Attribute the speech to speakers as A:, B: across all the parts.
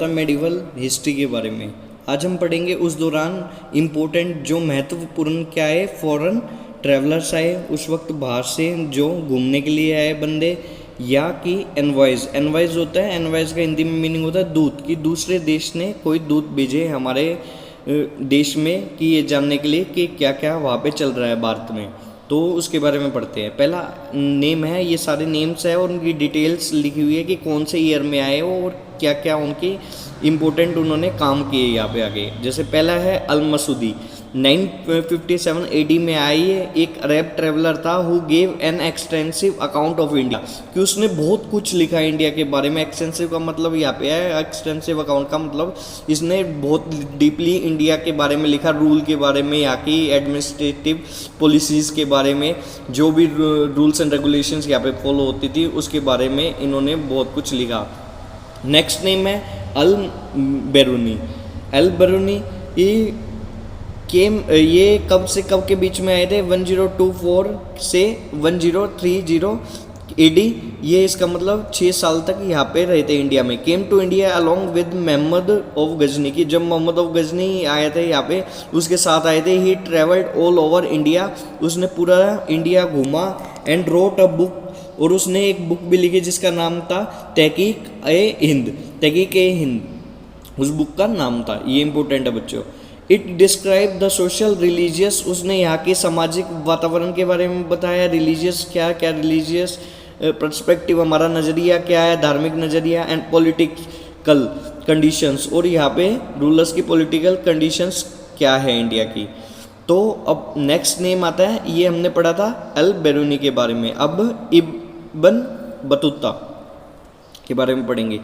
A: था medieval history के बारे में। आज हम पढ़ेंगे उस दौरान इम्पोर्टेंट जो महत्वपूर्ण क्या है, फॉरेन ट्रैवलर्स आए उस वक्त बाहर से जो घूमने के लिए आए बंदे, या कि एनवॉयज। एनवॉयज होता है, एनवॉयज का हिंदी में मीनिंग होता है दूत, कि दूसरे देश ने कोई दूत भेजे हमारे देश में कि ये जानने के लिए कि क्या क्या वहाँ पे चल रहा है भारत में। तो उसके बारे में पढ़ते हैं। पहला नेम है, ये सारे नेम्स है और उनकी डिटेल्स लिखी हुई है कि कौन से ईयर में आए और क्या क्या उनकी इम्पोर्टेंट उन्होंने काम किए यहाँ पे आगे। जैसे पहला है अल मसूदी, 957 AD में आई है। एक अरब ट्रेवलर था who gave an extensive account of India, कि उसने बहुत कुछ लिखा है इंडिया के बारे में। एक्सटेंसिव का मतलब यहाँ पे है, एक्सटेंसिव अकाउंट का मतलब इसने बहुत डीपली इंडिया के बारे में लिखा, रूल के बारे में, यहाँ की एडमिनिस्ट्रेटिव पॉलिसीज़ के बारे में, जो भी रूल्स एंड रेगुलेशंस यहाँ पे फॉलो होती थी उसके बारे में इन्होंने बहुत कुछ लिखा। नेक्स्ट नेम है अल बेरूनी। अल बेरूनी ये कब से कब के बीच में आए थे, 1024 से 1030 AD। ये इसका मतलब 6 साल तक यहाँ पे रहे थे इंडिया में। Came to India along with Mohammad of Ghazni, की जब मोहम्मद ऑफ गजनी आए थे यहाँ पे उसके साथ आए थे। ही ट्रेवल्ड ऑल ओवर इंडिया, उसने पूरा इंडिया घूमा। एंड रोट अ बुक, और उसने एक बुक भी लिखी जिसका नाम था तहकीक ए हिंद। तहकीक ए हिंद उस बुक का नाम था। ये इंपॉर्टेंट है बच्चों। It describe the social religious, उसने यहाँ के सामाजिक वातावरण के बारे में बताया। रिलीजियस क्या क्या, रिलीजियस पर्सपेक्टिव हमारा नज़रिया क्या है, धार्मिक नज़रिया। एंड पॉलिटिकल कंडीशंस, और यहाँ पे रूलर्स की पॉलिटिकल कंडीशंस क्या है इंडिया की। तो अब नेक्स्ट नेम आता है, ये हमने पढ़ा था अल बेरूनी के बारे में। अब इब्न बतूता के बारे में पढ़ेंगे।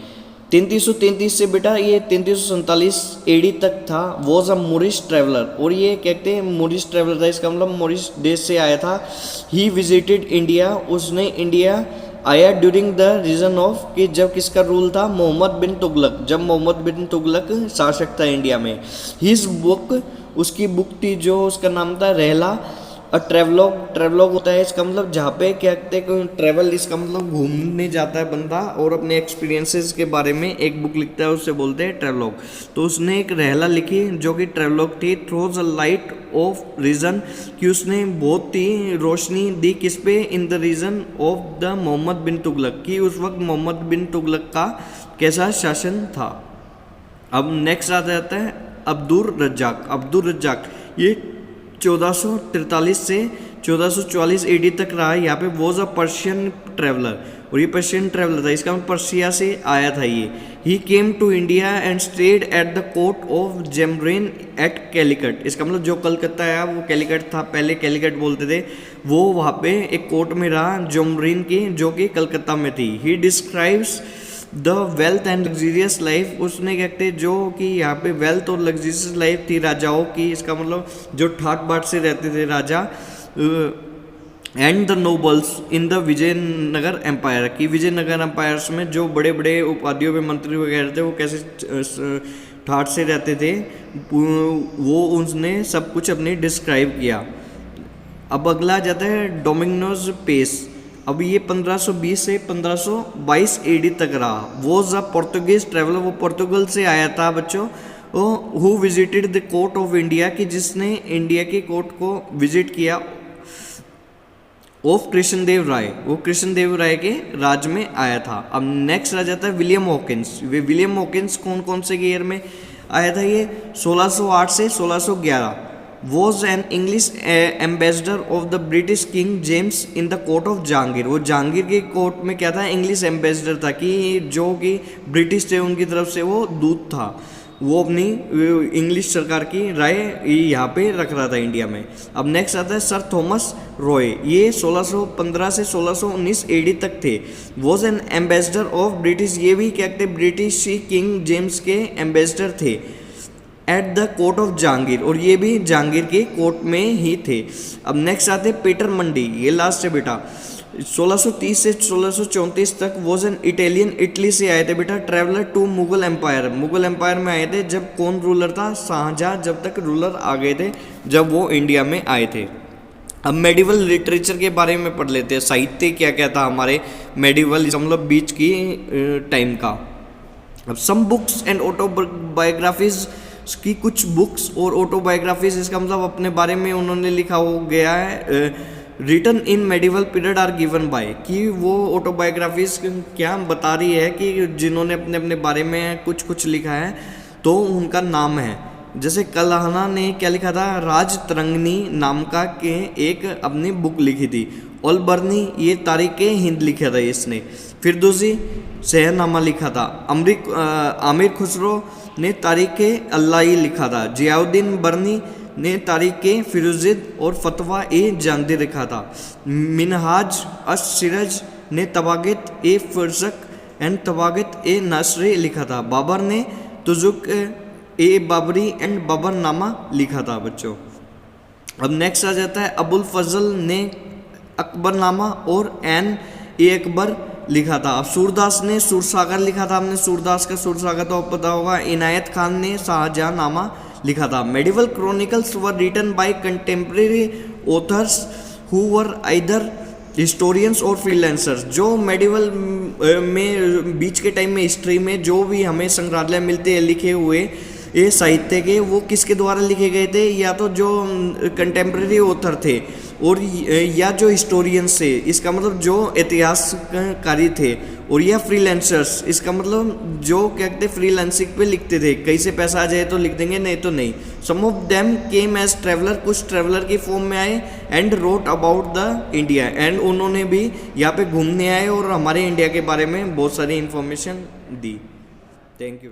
A: 3333 से बेटा ये 3347 AD तक था। वॉज अ मोरिश ट्रैवलर, और ये कहते हैं मोरिश ट्रैवलर था, इसका मतलब मोरिश देश से आया था। ही विजिटेड इंडिया, उसने इंडिया आया ड्यूरिंग द रीजन ऑफ, कि जब किसका रूल था, मोहम्मद बिन तुगलक, जब मोहम्मद बिन तुगलक शासक था इंडिया में। हिज बुक, उसकी बुक थी जो उसका नाम था रहला अ ट्रेवलॉग। ट्रेवलॉग होता है इसका मतलब जहाँ पे क्या कहते हैं ट्रेवल, इसका मतलब घूमने जाता है बंदा और अपने एक्सपीरियंसेस के बारे में एक बुक लिखता है, उससे बोलते हैं ट्रेवलॉग। तो उसने एक रहला लिखी जो कि ट्रेवलॉग थी। Throws a light of region, कि उसने बहुत ही रोशनी दी किस पे, in the region of the Mohammad bin Tughlaq, कि उस वक्त मोहम्मद बिन तुगलक का कैसा शासन था। अब नेक्स्ट आ जाता है अब्दुर रज्जाक। अब्दुर रज्जाक ये 1443 से 1444 AD तक रहा है यहाँ पे। वॉज अ पर्शियन ट्रैवलर, और ये पर्शियन ट्रैवलर था, इसका मतलब पर्शिया से आया था ये। He came to India and stayed at the court of Zamorin at Calicut, इसका मतलब जो कलकत्ता आया वो कैलिकट था, पहले कैलिकट बोलते थे। वो वहाँ पे एक कोर्ट में रहा जेमरेन की, जो कि कलकत्ता में थी। He describes the wealth and luxurious life, उसने कहते जो कि यहाँ पे वेल्थ और लग्जीरियस लाइफ थी राजाओं की, इसका मतलब जो ठाट बाट से रहते थे राजा। And the nobles in the Vijayanagar empire, की विजयनगर एम्पायर्स में जो बड़े बड़े उपाधियों में मंत्री वगैरह थे वो कैसे ठाट से रहते थे, वो उसने सब कुछ अपने डिस्क्राइब किया। अब अगला जाता है डोमिनोज पेस। अब ये 1520 से 1522 AD तक रहा। वॉज अ पोर्तुगीज ट्रेवलर, वो पोर्तुगल से आया था बच्चों। Who visited the court of India, की जिसने इंडिया के कोर्ट को विजिट किया। ऑफ कृष्णदेव राय, वो कृष्णदेव राय के राज में आया था। अब नेक्स्ट आ जाता है विलियम हॉकिंस। वे विलियम हॉकिंस कौन कौन से ईयर में आया था, ये 1608 से 1611। Was an English ambassador of the British king James in the court of Jahangir, वो जहांगीर के कोर्ट में क्या था, इंग्लिश एम्बेसडर था, कि जो कि ब्रिटिश थे उनकी तरफ से वो दूत था। वो अपनी इंग्लिश सरकार की राय यहाँ पे रख रहा था इंडिया में। अब नेक्स्ट आता है सर थॉमस रॉय, ये 1615 से 1619 AD तक थे। Was an ambassador of British, ये भी क्या कहते ब्रिटिश किंग जेम्स के एम्बेसडर थे eight the court of Jahangir, और ये भी जहांगीर के कोर्ट में ही थे। अब नेक्स्ट आते पीटर मंडी, ये लास्ट है बेटा। 1630 से 1634 तक वॉज एन इटालियन, इटली से आए थे बेटा। Traveller to Mughal empire, Mughal empire में आए थे जब कौन रूलर था, शाहजहां जब तक रूलर आ गए थे जब वो इंडिया में आए थे। अब मेडिवल लिटरेचर के बारे में पढ़ लेते हैं, साहित्य क्या क्या था हमारे मेडिवल मतलब बीच की टाइम का। अब सम बुक्स एंड ऑटोबायोग्राफीज की कुछ बुक्स और ऑटोबायोग्राफीज, इसका मतलब अपने बारे में उन्होंने लिखा हो गया है, written in medieval period are given by, कि वो ऑटोबायोग्राफीज क्या बता रही है कि जिन्होंने अपने अपने बारे में कुछ कुछ लिखा है तो उनका नाम है। जैसे कल्हना ने क्या लिखा था, राज तरंगिणी नाम का के एक अपनी बुक लिखी थी। ओलबर्नी ये तारीख हिंद लिखा था इसने। फिरदौसी शहरनामा लिखा था। आमिर खुसरो ने तारीख अल्लाही लिखा था। जियाउद्दीन बर्नी ने तारीख फिरोजिद और फतवा जानदी लिखा था। मिनहाज अश-सिराज ने तबागित फरसक एंड तबागित नसरी लिखा था। बाबर ने तुजुक बाबरी एंड बाबरनामा लिखा था बच्चों। अब नेक्स्ट आ जाता है अबुल फजल ने अकबरनामा और एन अकबर लिखा था। अब सूरदास ने सूरसागर लिखा था। हमने सूरदास का सूरसागर तो पता होगा। इनायत खान ने शाहजहांनामा लिखा था। Medieval chronicles were written by contemporary authors who were either historians और फ्रीलांसर्स। जो मेडिवल में बीच के टाइम में हिस्ट्री में जो भी हमें संग्रहालय मिलते हैं लिखे हुए ये साहित्य के, वो किसके द्वारा लिखे गए थे, या तो जो कंटेम्प्रेरी ऑथर थे और या जो हिस्टोरियंस थे, इसका मतलब जो इतिहासकारी थे, और या फ्रीलांसर्स, इसका मतलब जो क्या कहते फ्रीलांसिंग पे लिखते थे, कहीं से पैसा आ जाए तो लिख देंगे, नहीं तो नहीं। Some of them came as traveller, कुछ ट्रेवलर की फॉर्म में आए, and wrote about the India, एंड उन्होंने भी यहाँ पे घूमने आए और हमारे इंडिया के बारे में बहुत सारी इन्फॉर्मेशन दी। Thank you.